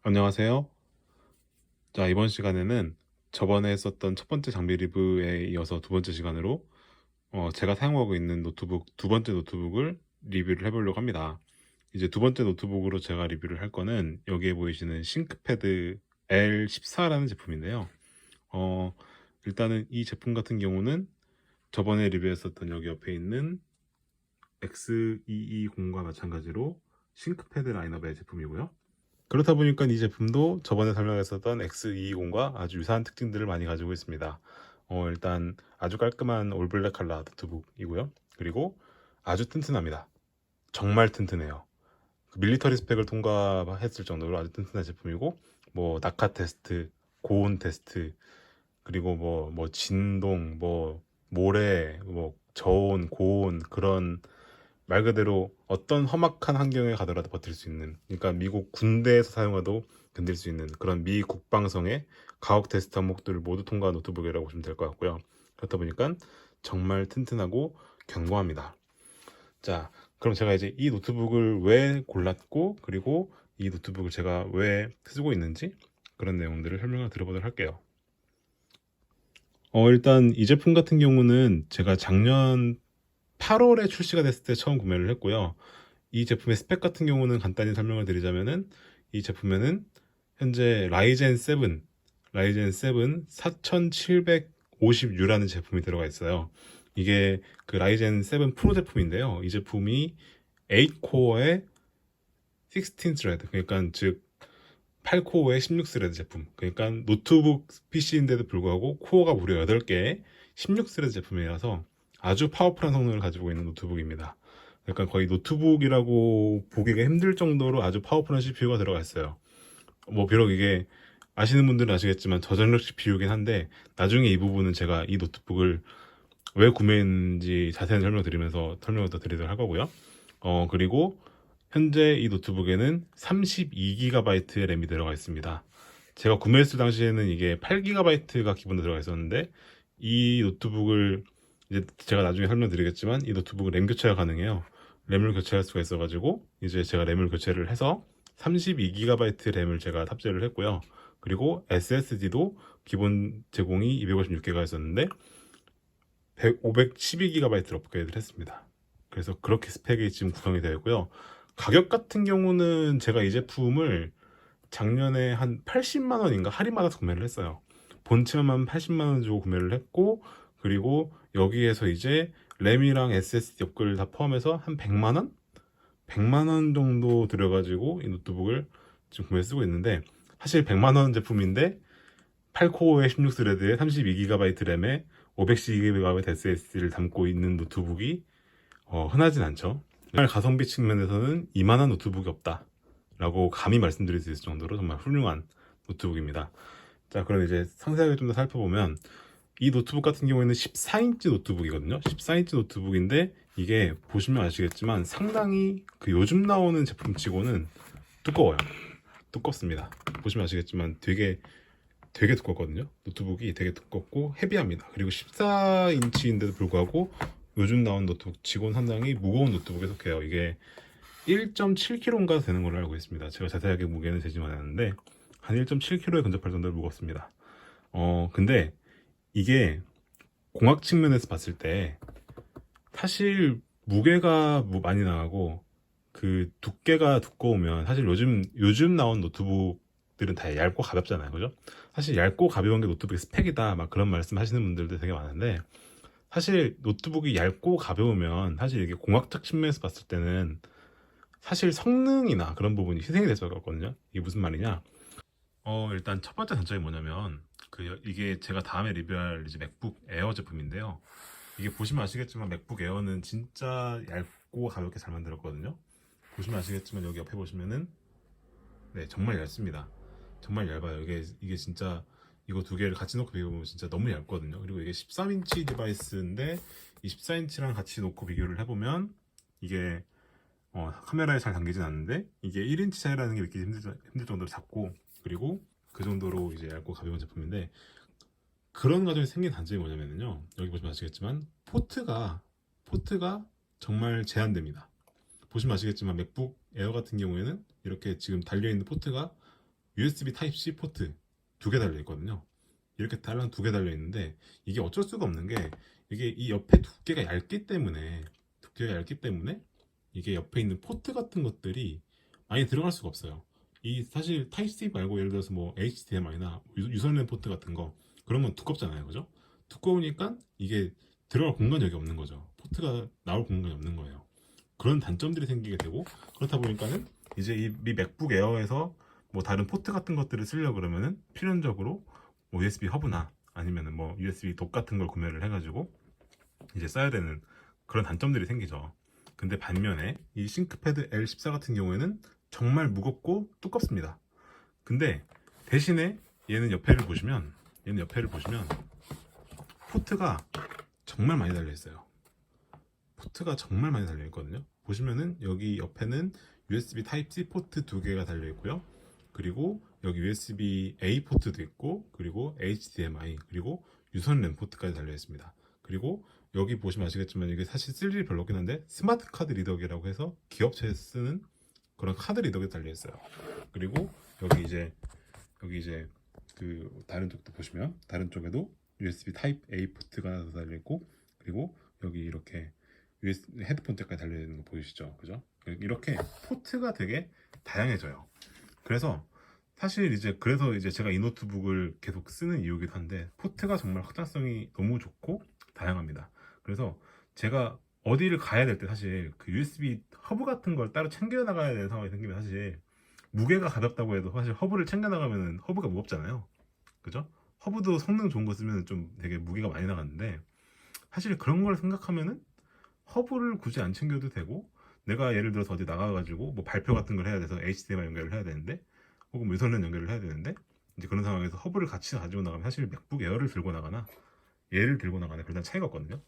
안녕하세요. 자, 이번 시간에는 저번에 했었던 첫 번째 장비 리뷰에 이어서 두 번째 시간으로 제가 사용하고 있는 노트북, 두 번째 노트북을 리뷰를 해보려고 합니다. 이제 두 번째 노트북으로 제가 리뷰를 할 거는 여기에 보이시는 싱크패드 L14라는 제품인데요. 어, 일단은 이 제품 같은 경우는 저번에 리뷰했었던 여기 옆에 있는 X220과 마찬가지로 싱크패드 라인업의 제품이고요. 그렇다 보니까 이 제품도 저번에 설명했었던 X220과 아주 유사한 특징들을 많이 가지고 있습니다. 일단 아주 깔끔한 올블랙 컬러 노트북이고요. 그리고 아주 튼튼합니다. 정말 튼튼해요. 그 밀리터리 스펙을 통과했을 정도로 아주 튼튼한 제품이고, 뭐 낙하 테스트, 고온 테스트, 그리고 뭐 진동, 뭐 모래, 뭐 저온, 고온, 그런 말 그대로 어떤 험악한 환경에 가더라도 버틸 수 있는, 그러니까 미국 군대에서 사용해도 견딜 수 있는 그런 미 국방성의 가혹 테스트 항목들을 모두 통과한 노트북이라고 보시면 될 것 같고요. 그렇다 보니까 정말 튼튼하고 견고합니다. 자, 그럼 제가 이제 이 노트북을 왜 골랐고, 그리고 이 노트북을 제가 왜 쓰고 있는지 그런 내용들을 설명을 드려보도록 할게요. 일단 이 제품 같은 경우는 제가 작년 8월에 출시가 됐을 때 처음 구매를 했고요. 이 제품의 스펙 같은 경우는 간단히 설명을 드리자면은, 이 제품에는 현재 라이젠 7 4750U라는 제품이 들어가 있어요. 이게 그 라이젠 7 프로 제품인데요. 이 제품이 8코어에 16 스레드, 그러니까 즉 8코어에 16 스레드 제품. 그러니까 노트북 PC인데도 불구하고 코어가 무려 8개의 16 스레드 제품이라서 아주 파워풀한 성능을 가지고 있는 노트북입니다. 그러니까 거의 노트북이라고 보기가 힘들 정도로 아주 파워풀한 CPU가 들어가 있어요. 뭐 비록 이게 아시는 분들은 아시겠지만 저전력 CPU이긴 한데, 나중에 이 부분은 제가 이 노트북을 왜 구매했는지 자세한 설명을 더 드리도록 할 거고요. 그리고 현재 이 노트북에는 32GB의 램이 들어가 있습니다. 제가 구매했을 당시에는 이게 8GB가 기본으로 들어가 있었는데, 이 노트북을 이제 제가 나중에 설명드리겠지만 이 노트북은 램 교체가 가능해요. 램을 교체할 수가 있어가지고 이제 제가 램을 교체를 해서 32GB 램을 제가 탑재를 했고요. 그리고 SSD도 기본 제공이 256개가 있었는데 512GB로 업그레이드를 했습니다. 그래서 그렇게 스펙이 지금 구성이 되어 있고요. 가격 같은 경우는 제가 이 제품을 작년에 한 80만 원인가 할인받아서 구매를 했어요. 본체만 80만 원 주고 구매를 했고, 그리고 여기에서 이제 램이랑 SSD 업글을 다 포함해서 한 100만 원? 100만 원 정도 들여가지고 이 노트북을 지금 구매 쓰고 있는데, 사실 100만 원 제품인데 8코어에 16스레드에 32GB 램에 512GB SSD를 담고 있는 노트북이 흔하진 않죠. 정말 가성비 측면에서는 이만한 노트북이 없다 라고 감히 말씀드릴 수 있을 정도로 정말 훌륭한 노트북입니다. 자, 그럼 이제 상세하게 좀 더 살펴보면, 이 노트북 같은 경우에는 14인치 노트북이거든요. 14인치 노트북인데 이게 보시면 아시겠지만 상당히 그 요즘 나오는 제품치고는 두꺼워요. 두껍습니다. 보시면 아시겠지만 되게 두껍거든요. 노트북이 되게 두껍고 헤비합니다. 그리고 14인치인데도 불구하고 요즘 나온 노트북 치고는 상당히 무거운 노트북에 속해요. 이게 1.7kg인가 되는 걸로 알고 있습니다. 제가 자세하게 무게는 재지만 않았는데 한 1.7kg에 근접할 정도로 무겁습니다. 근데 이게 공학 측면에서 봤을 때 사실 무게가 많이 나가고 그 두께가 두꺼우면, 사실 요즘 나온 노트북들은 다 얇고 가볍잖아요, 그죠? 사실 얇고 가벼운 게 노트북의 스펙이다 막 그런 말씀 하시는 분들도 되게 많은데, 사실 노트북이 얇고 가벼우면 사실 이게 공학적 측면에서 봤을 때는 사실 성능이나 그런 부분이 희생이 될 수밖에 없거든요. 이게 무슨 말이냐? 일단 첫 번째 단점이 뭐냐면, 이게 제가 다음에 리뷰할 이제 맥북 에어 제품인데요. 이게 보시면 아시겠지만 맥북 에어는 진짜 얇고 가볍게 잘 만들었거든요. 보시면 아시겠지만 여기 옆에 보시면은, 네, 정말 얇습니다. 정말 얇아요. 이게 진짜 이거 두 개를 같이 놓고 비교해보면 진짜 너무 얇거든요. 그리고 이게 13인치 디바이스인데 이 14인치랑 같이 놓고 비교를 해보면 이게 카메라에 잘 담기진 않는데 이게 1인치 차이라는 게 믿기 힘들 정도로 작고, 그리고 그 정도로 이제 얇고 가벼운 제품인데, 그런 과정이 생긴 단점이 뭐냐면요, 여기 보시면 아시겠지만 포트가 정말 제한됩니다. 보시면 아시겠지만 맥북 에어 같은 경우에는 이렇게 지금 달려있는 포트가 USB Type-C 포트 두 개 달려 있거든요. 이렇게 달랑 두 개 달려 있는데 이게 어쩔 수가 없는 게 이게 이 옆에 두께가 얇기 때문에 이게 옆에 있는 포트 같은 것들이 많이 들어갈 수가 없어요. 이 사실 타입C 말고 예를 들어서 뭐 HDMI나 유선랜 포트 같은 거 그런 건 두껍잖아요, 그죠? 두꺼우니까 이게 들어갈 공간이 여기 없는 거죠. 포트가 나올 공간이 없는 거예요. 그런 단점들이 생기게 되고 그렇다 보니까는 이제 이 맥북 에어에서 뭐 다른 포트 같은 것들을 쓰려고 그러면은 필연적으로 뭐 USB 허브나 아니면은 뭐 USB 독 같은 걸 구매를 해가지고 이제 써야 되는 그런 단점들이 생기죠. 근데 반면에 이 싱크패드 L14 같은 경우에는 정말 무겁고 두껍습니다. 근데 대신에 얘는 옆에를 보시면 포트가 정말 많이 달려 있어요. 포트가 정말 많이 달려 있거든요. 보시면은 여기 옆에는 USB Type-C 포트 두 개가 달려 있고요. 그리고 여기 USB-A 포트도 있고, 그리고 HDMI, 그리고 유선 랜 포트까지 달려 있습니다. 그리고 여기 보시면 아시겠지만 이게 사실 쓸 일이 별로 없긴 한데 스마트 카드 리더기라고 해서 기업체에서 쓰는 그런 카드 리더기 달려 있어요. 그리고 여기 이제 그 다른 쪽도 보시면 다른 쪽에도 USB Type A 포트가 하나 더 달려 있고, 그리고 여기 이렇게 USB 헤드폰 잭까지 달려 있는 거 보이시죠? 그죠? 이렇게 포트가 되게 다양해져요. 그래서 사실 그래서 이제 제가 이 노트북을 계속 쓰는 이유기도 한데 포트가 정말 확장성이 너무 좋고 다양합니다. 그래서 제가 어디를 가야 될 때 사실 그 USB 허브 같은 걸 따로 챙겨 나가야 되는 상황이 생기면 사실 무게가 가볍다고 해도 사실 허브를 챙겨 나가면 허브가 무겁잖아요. 그죠? 허브도 성능 좋은 거 쓰면 좀 되게 무게가 많이 나가는데 사실 그런 걸 생각하면은 허브를 굳이 안 챙겨도 되고, 내가 예를 들어서 어디 나가가지고 뭐 발표 같은 걸 해야 돼서 HDMI 연결을 해야 되는데 혹은 무선랜 연결을 해야 되는데 이제 그런 상황에서 허브를 같이 가지고 나가면 사실 맥북 에어를 들고 나가나 얘를 들고 나가나 별다른 차이가 없거든요.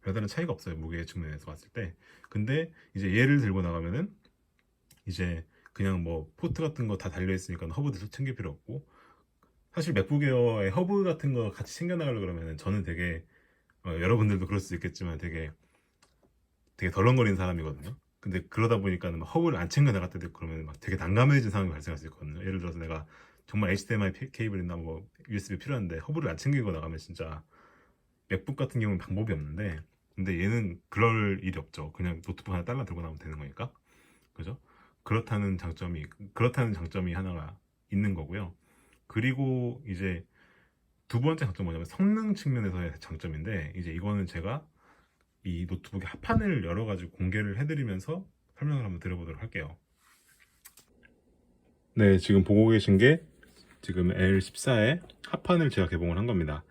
별다른 차이가 없어요, 무게 측면에서 봤을 때. 근데 이제 얘를 들고 나가면은 이제 그냥 뭐 포트 같은 거 다 달려 있으니까 허브도 챙길 필요 없고, 사실 맥북 에어에 허브 같은 거 같이 챙겨 나가려고 그러면은 저는 되게 여러분들도 그럴 수 있겠지만 되게 덜렁거리는 사람이거든요. 근데 그러다 보니까는 막 허브를 안 챙겨 나갈 때도 있고 그러면 막 되게 난감해진 상황이 발생할 수 있거든요. 예를 들어서 내가 정말 HDMI 케이블이나 뭐 USB 필요한데 허브를 안 챙기고 나가면 진짜 맥북 같은 경우는 방법이 없는데, 근데 얘는 그럴 일이 없죠. 그냥 노트북 하나 달라 들고 나오면 되는 거니까. 그죠? 그렇다는 장점이 하나가 있는 거고요. 그리고 이제 두 번째 장점은 뭐냐면 성능 측면에서의 장점인데, 이제 이거는 제가 이 노트북의 합판을 열어가지고 공개를 해드리면서 설명을 한번 드려보도록 할게요. 네, 지금 보고 계신 게 지금 L14의 합판을 제가 개봉을 한 겁니다.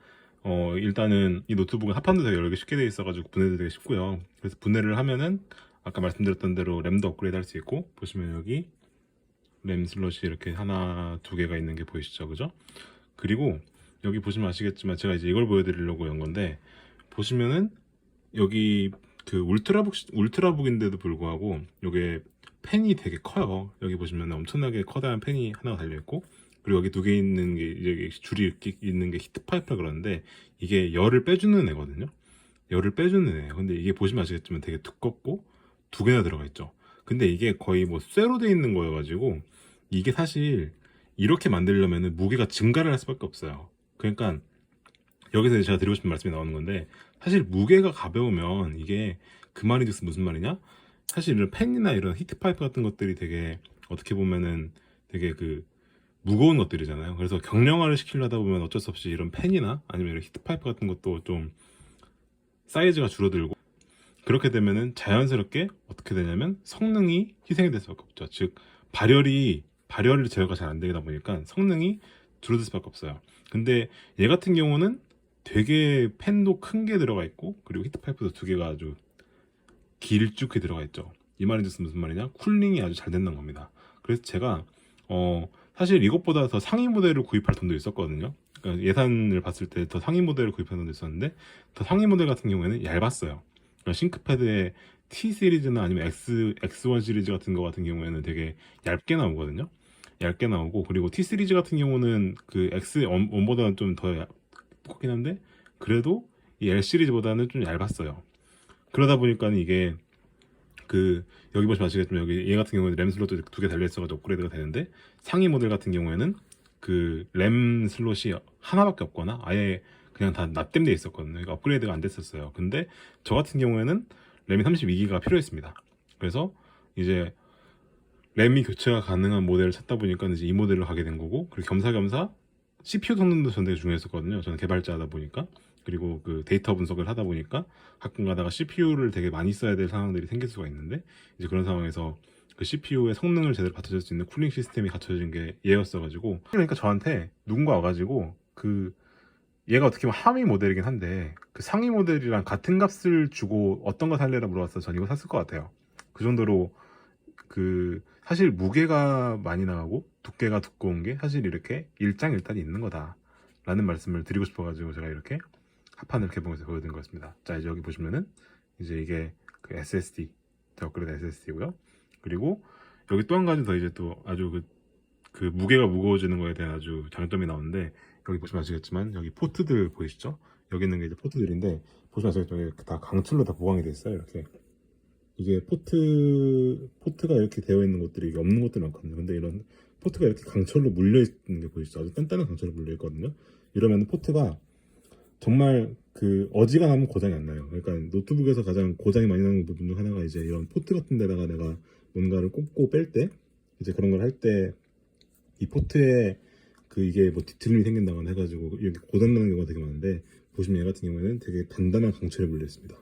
일단은 이 노트북은 합판도 되게 여러 개 쉽게 되어 있어가지고 분해도 되게 쉽고요. 그래서 분해를 하면은 아까 말씀드렸던 대로 램도 업그레이드 할 수 있고, 보시면 여기 램 슬롯이 이렇게 하나, 두 개가 있는 게 보이시죠? 그죠? 그리고 여기 보시면 아시겠지만 제가 이제 이걸 보여드리려고 연 건데, 보시면은 여기 그 울트라북인데도 불구하고 이게 펜이 되게 커요. 여기 보시면 엄청나게 커다란 펜이 하나가 달려 있고, 그리고 여기 두 개 있는 게 이제 줄이 이렇게 있는 게 히트 파이프라 그러는데 이게 열을 빼주는 애거든요. 열을 빼주는 애. 근데 이게 보시면 아시겠지만 되게 두껍고 두 개나 들어가 있죠. 근데 이게 거의 뭐 쇠로 돼 있는 거여가지고 이게 사실 이렇게 만들려면 무게가 증가를 할 수밖에 없어요. 그러니까 여기서 제가 드리고 싶은 말씀이 나오는 건데, 사실 무게가 가벼우면 이게 그 말이 무슨 말이냐? 사실 이런 펜이나 이런 히트파이프 같은 것들이 되게 어떻게 보면은 되게 그 무거운 것들이잖아요. 그래서 경량화를 시키려다 보면 어쩔 수 없이 이런 펜이나 아니면 이런 히트파이프 같은 것도 좀 사이즈가 줄어들고, 그렇게 되면은 자연스럽게 어떻게 되냐면 성능이 희생이 될 수밖에 없죠. 즉 발열이 제어가 잘 안 되다 보니까 성능이 줄어들 수밖에 없어요. 근데 얘 같은 경우는 되게 펜도 큰 게 들어가 있고, 그리고 히트파이프도 두 개가 아주 길쭉히 들어가 있죠. 이 말이 무슨 말이냐? 쿨링이 아주 잘 된다는 겁니다. 그래서 제가 사실 이것보다 더 상위 모델을 구입할 돈도 있었거든요. 그러니까 예산을 봤을 때 더 상위 모델을 구입할 돈도 있었는데, 더 상위 모델 같은 경우에는 얇았어요. 그러니까 싱크패드의 T 시리즈나 아니면 X1 시리즈 같은 거 같은 경우에는 되게 얇게 나오거든요. 얇게 나오고, 그리고 T 시리즈 같은 경우는 그 X1보다는 좀 더 두껍긴 한데 그래도 이 L 시리즈보다는 좀 얇았어요. 그러다 보니까 이게 여기 보시면 아시겠지만 여기 얘 같은 경우에는 램 슬롯도 두 개 달려 있어가지고 업그레이드가 되는데, 상위 모델 같은 경우에는 그 램 슬롯이 하나밖에 없거나 아예 그냥 다 납땜돼 있었거든요. 그러니까 업그레이드가 안 됐었어요. 근데 저 같은 경우에는 램이 32기가 필요했습니다. 그래서 이제 램이 교체가 가능한 모델을 찾다 보니까 이제 이 모델로 가게 된 거고, 그리고 겸사겸사 CPU 성능도 전 되게 중요했었거든요. 저는 개발자다 보니까. 그리고 그 데이터 분석을 하다 보니까 가끔 가다가 CPU를 되게 많이 써야 될 상황들이 생길 수가 있는데, 이제 그런 상황에서 그 CPU의 성능을 제대로 받쳐줄 수 있는 쿨링 시스템이 갖춰진 게 얘였어가지고, 그러니까 저한테 누군가 와가지고 얘가 어떻게 보면 하위 모델이긴 한데 그 상위 모델이랑 같은 값을 주고 어떤 거 살래라 물어봤어. 전 이거 샀을 것 같아요. 그 정도로 사실 무게가 많이 나가고 두께가 두꺼운 게 사실 이렇게 일장일단이 있는 거다 라는 말씀을 드리고 싶어가지고 제가 이렇게 합판을 개봉해서 보여드린 거였습니다. 자, 이제 여기 보시면은 이제 이게 그 SSD 업그레이드 SSD고요. 그리고 여기 또 한 가지 더 이제 또 아주 그 무게가 무거워지는 거에 대한 아주 장점이 나오는데, 여기 보시면 아시겠지만 여기 포트들 보이시죠? 여기 있는 게 이제 포트들인데, 보시면 아시겠지만 여기 다 강철로 다 보강이 돼 있어요. 이렇게 이게 포트가 이렇게 되어 있는 것들이 이게 없는 것들이 많거든요. 근데 이런 포트가 이렇게 강철로 물려 있는 게 보이시죠? 아주 단단한 강철로 물려 있거든요. 이러면 포트가 정말 어지간하면 고장이 안 나요. 그러니까 노트북에서 가장 고장이 많이 나는 부분 중 하나가 이제 이런 포트 같은 데다가 내가 뭔가를 꼽고 뺄 때, 이제 그런 걸 할 때 이 포트에 이게 뭐 뒤틀림이 생긴다거나 해가지고 이렇게 고장나는 경우가 되게 많은데, 보시면 얘 같은 경우에는 되게 단단한 강철에 물려 있습니다.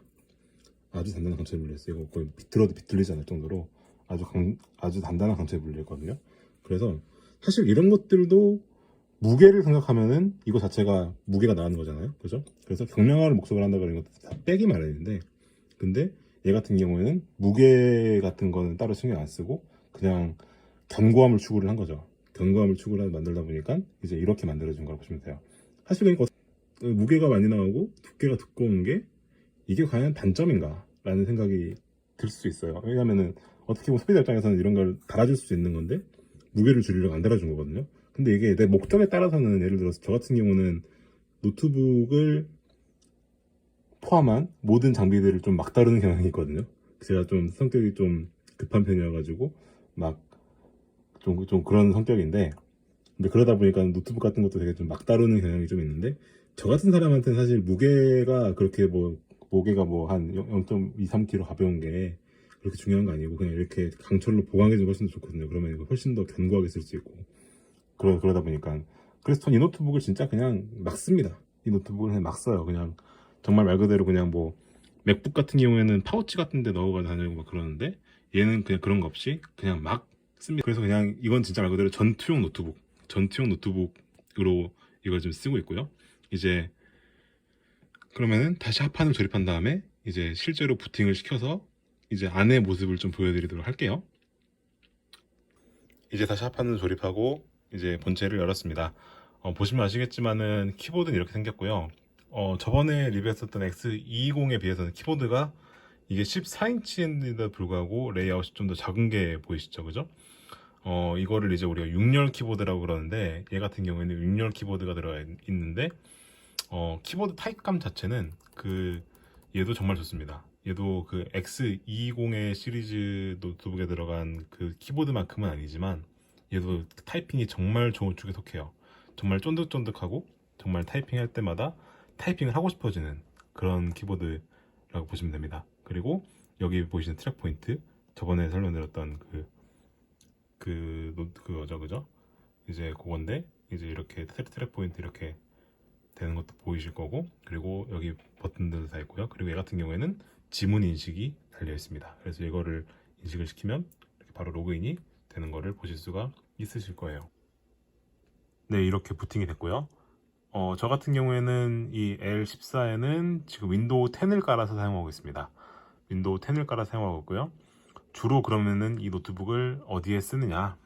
아주 단단한 강철에 물려 있어요. 이거 거의 비틀어도 비틀리지 않을 정도로 아주 단단한 강철에 물려 있거든요. 그래서 사실 이런 것들도 무게를 생각하면은 이거 자체가 무게가 나가는 거잖아요. 그죠? 그래서 경량화를 목적으로 한다 그런 것도 다 빼기 마련인데, 근데 얘 같은 경우에는 무게 같은 거는 따로 신경 안 쓰고 그냥 견고함을 추구를 한 거죠. 견고함을 추구를 만들다 보니까 이제 이렇게 만들어진 거라고 보시면 돼요. 사실 그러니까 무게가 많이 나가고 두께가 두꺼운 게 이게 과연 단점인가 라는 생각이 들 수 있어요. 왜냐면은 어떻게 보면 소비자 입장에서는 이런 걸 달아줄 수 있는 건데 무게를 줄이려고 안 달아준 거거든요. 근데 이게 내 목적에 따라서는, 예를 들어서 저 같은 경우는 노트북을 포함한 모든 장비들을 좀 막 다루는 경향이 있거든요. 제가 좀 성격이 좀 급한 편이어가지고 막 좀 그런 성격인데, 근데 그러다 보니까 노트북 같은 것도 되게 좀 막 다루는 경향이 좀 있는데, 저 같은 사람한테는 사실 무게가 그렇게 무게가 한 0.2, 3kg 가벼운 게 그렇게 중요한 거 아니고, 그냥 이렇게 강철로 보강해주면 훨씬 더 좋거든요. 그러면 이거 훨씬 더 견고하게 쓸 수 있고, 그러다 보니까. 그래서 전 이 노트북을 진짜 그냥 막 씁니다. 이 노트북을 그냥 막 써요. 그냥 정말 말 그대로 그냥 맥북 같은 경우에는 파우치 같은 데 넣어가지고 다니고 막 그러는데, 얘는 그냥 그런 거 없이 그냥 막 씁니다. 그래서 그냥 이건 진짜 말 그대로 전투용 노트북으로 이걸 좀 쓰고 있고요. 이제 그러면은 다시 합판을 조립한 다음에 이제 실제로 부팅을 시켜서 이제 안의 모습을 좀 보여드리도록 할게요. 이제 다시 합판을 조립하고 이제 본체를 열었습니다. 보시면 아시겠지만은 키보드는 이렇게 생겼고요. 저번에 리뷰했었던 X220에 비해서는 키보드가 이게 14인치인데도 불구하고 레이아웃이 좀 더 작은 게 보이시죠? 그죠? 이거를 이제 우리가 6열 키보드라고 그러는데, 얘 같은 경우에는 6열 키보드가 들어가 있는데, 키보드 타입감 자체는 얘도 정말 좋습니다. 얘도 X220의 시리즈 노트북에 들어간 키보드만큼은 아니지만, 얘도 타이핑이 정말 좋은 쪽에 속해요. 정말 쫀득쫀득하고, 정말 타이핑할 때마다 타이핑을 하고 싶어지는 그런 키보드라고 보시면 됩니다. 그리고 여기 보시는 트랙 포인트, 저번에 설명드렸던 그거죠, 그죠? 이제 그건데, 이제 이렇게 트랙 포인트 이렇게 되는 것도 보이실 거고, 그리고 여기 버튼들도 다 있고요. 그리고 얘 같은 경우에는 지문 인식이 달려 있습니다. 그래서 이거를 인식을 시키면 이렇게 바로 로그인이 되는 거를 보실 수가 있으실 거예요. 네, 이렇게 부팅이 됐고요. 저 같은 경우에는 이 L14에는 지금 윈도우 10을 깔아서 사용하고 있습니다. 윈도우 10을 깔아 사용하고 있고요. 주로 그러면은 이 노트북을 어디에 쓰느냐?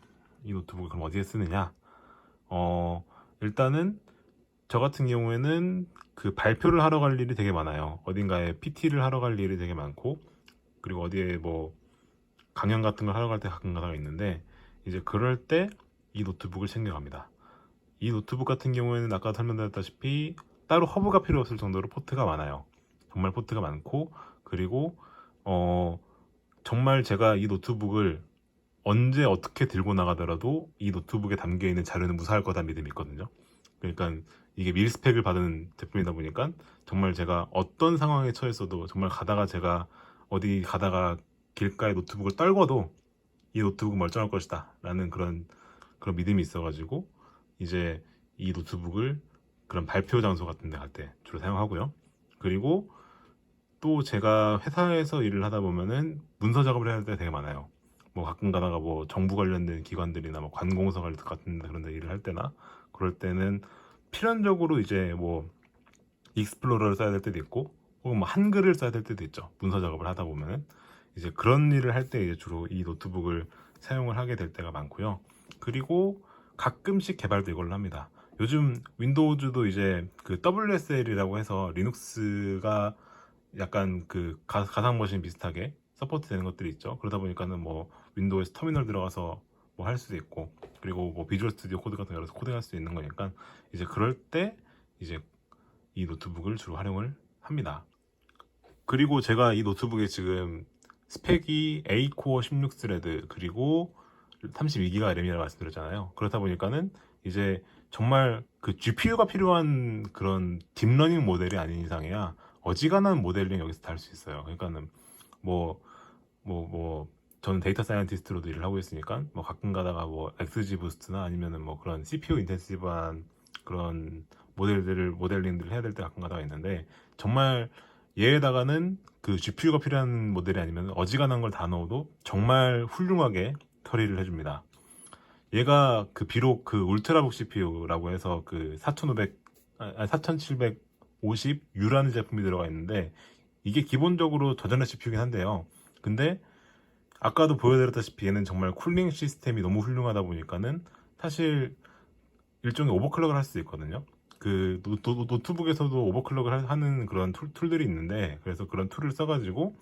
일단은 저 같은 경우에는 발표를 하러 갈 일이 되게 많아요. 어딘가에 PT를 하러 갈 일이 되게 많고, 그리고 어디에 강연 같은 걸 하러 갈 때 가끔 가다가 있는데, 이제 그럴 때 이 노트북을 챙겨갑니다. 이 노트북 같은 경우에는 아까 설명드렸다시피 따로 허브가 필요 없을 정도로 포트가 많아요. 정말 포트가 많고, 그리고 정말 제가 이 노트북을 언제 어떻게 들고 나가더라도 이 노트북에 담겨있는 자료는 무사할 거다 믿음이 있거든요. 그러니까 이게 밀스펙을 받은 제품이다 보니까 정말 제가 어떤 상황에 처했어도 정말 제가 어디 가다가 길가에 노트북을 떨궈도 이 노트북은 멀쩡할 것이다 라는 그런 믿음이 있어가지고 이제 이 노트북을 그런 발표 장소 같은 데 갈 때 주로 사용하고요. 그리고 또 제가 회사에서 일을 하다 보면은 문서 작업을 해야 할 때가 되게 많아요. 뭐 가끔 가다가 뭐 정부 관련된 기관들이나 뭐 관공서 같은 그런 데 일을 할 때나 그럴 때는 필연적으로 이제 뭐 익스플로러를 써야 될 때도 있고 혹은 뭐 한글을 써야 될 때도 있죠. 문서 작업을 하다 보면은 이제 그런 일을 할 때 이제 주로 이 노트북을 사용을 하게 될 때가 많고요. 그리고 가끔씩 개발도 이걸로 합니다. 요즘 윈도우즈도 이제 그 WSL이라고 해서 리눅스가 약간 그 가상 머신 비슷하게 서포트 되는 것들이 있죠. 그러다 보니까는 뭐 윈도우에서 터미널 들어가서 뭐 할 수도 있고 그리고 뭐 비주얼 스튜디오 코드 같은 거 열어서 코딩할 수 있는 거니까 이제 그럴 때 이제 이 노트북을 주로 활용을 합니다. 그리고 제가 이 노트북에 지금 스펙이 A코어 16스레드 그리고 32기가 램이라고 말씀드렸잖아요. 그렇다 보니까는 이제 정말 그 GPU가 필요한 그런 딥러닝 모델이 아닌 이상이야 어지간한 모델링 여기서 다 할 수 있어요. 그러니까는 뭐 저는 데이터 사이언티스트로도 일을 하고 있으니까 뭐 가끔 가다가 뭐 XG 부스트나 아니면은 뭐 그런 CPU 인텐시브한 그런 모델링들을 해야 될 때 가끔 가다가 있는데 정말 얘에다가는 그 GPU가 필요한 모델이 아니면 어지간한 걸 다 넣어도 정말 훌륭하게 처리를 해줍니다. 얘가 그 비록 그 울트라북 CPU라고 해서 그 4750U라는 제품이 들어가 있는데 이게 기본적으로 저전의 CPU긴 한데요. 근데 아까도 보여드렸다시피 얘는 정말 쿨링 시스템이 너무 훌륭하다 보니까는 사실 일종의 오버클럭을 할 수 있거든요. 그 노트북에서도 오버클럭을 하는 그런 툴들이 있는데 그래서 그런 툴을 써가지고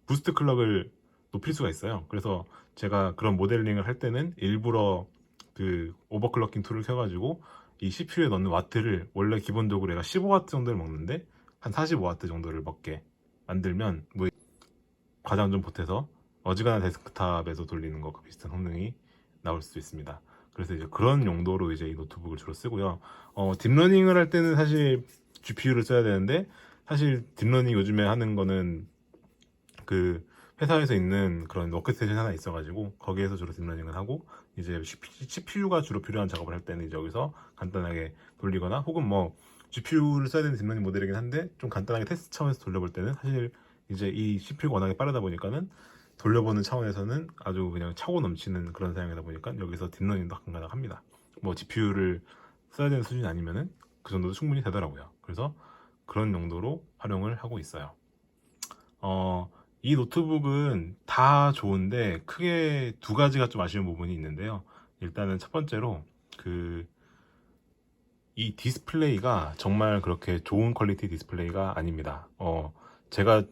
부스트 클럭을 높일 수가 있어요. 그래서 제가 그런 모델링을 할 때는 일부러 그 오버클럭킹 툴을 켜가지고 이 CPU에 넣는 와트를 원래 기본적으로 얘가 15와트 정도를 먹는데 한 45와트 정도를 먹게 만들면 뭐 과장 좀 보태서 어지간한 데스크탑에서 돌리는 것과 비슷한 성능이 나올 수 있습니다. 그래서 이제 그런 용도로 이제 이 노트북을 주로 쓰고요. 딥러닝을 할 때는 사실 GPU를 써야 되는데 사실 딥러닝 요즘에 하는 거는 그 회사에서 있는 그런 워크스테이션 하나 있어가지고 거기에서 주로 딥러닝을 하고 이제 CPU가 주로 필요한 작업을 할 때는 이제 여기서 간단하게 돌리거나 혹은 뭐 GPU를 써야 되는 딥러닝 모델이긴 한데 좀 간단하게 테스트 차원에서 돌려볼 때는 사실 이제 이 CPU가 워낙에 빠르다 보니까는 돌려보는 차원에서는 아주 그냥 차고 넘치는 그런 사양이다 보니까 여기서 딥러닝도 가끔가다 합니다. 뭐 GPU를 써야 되는 수준이 아니면은 그 정도도 충분히 되더라고요. 그래서 그런 용도로 활용을 하고 있어요. 이 노트북은 다 좋은데 크게 두 가지가 좀 아쉬운 부분이 있는데요. 일단은 첫 번째로 이 디스플레이가 정말 그렇게 좋은 퀄리티 디스플레이가 아닙니다. 제가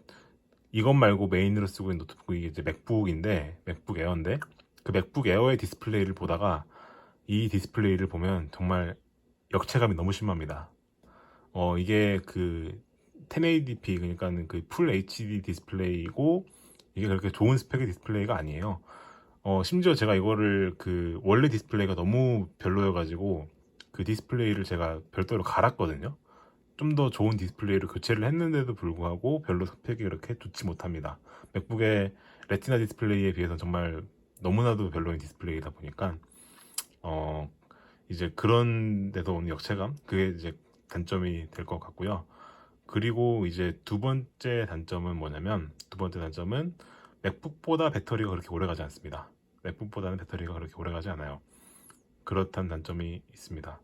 이것 말고 메인으로 쓰고 있는 노트북이 이제 맥북인데 맥북 에어인데 그 맥북 에어의 디스플레이를 보다가 이 디스플레이를 보면 정말 역체감이 너무 심합니다. 이게 그 1080p 그러니까는 그 풀 HD 디스플레이고 이게 그렇게 좋은 스펙의 디스플레이가 아니에요. 심지어 제가 이거를 그 원래 디스플레이가 너무 별로여가지고 그 디스플레이를 제가 별도로 갈았거든요. 좀 더 좋은 디스플레이로 교체를 했는데도 불구하고 별로 스펙이 그렇게 좋지 못합니다. 맥북의 레티나 디스플레이에 비해서 정말 너무나도 별로인 디스플레이다 보니까 이제 그런 데서 오는 역체감 그게 이제 단점이 될 것 같고요. 그리고 이제 두 번째 단점은 뭐냐면 두 번째 단점은 맥북보다 배터리가 그렇게 오래 가지 않습니다. 맥북보다는 배터리가 그렇게 오래 가지 않아요. 그렇다는 단점이 있습니다.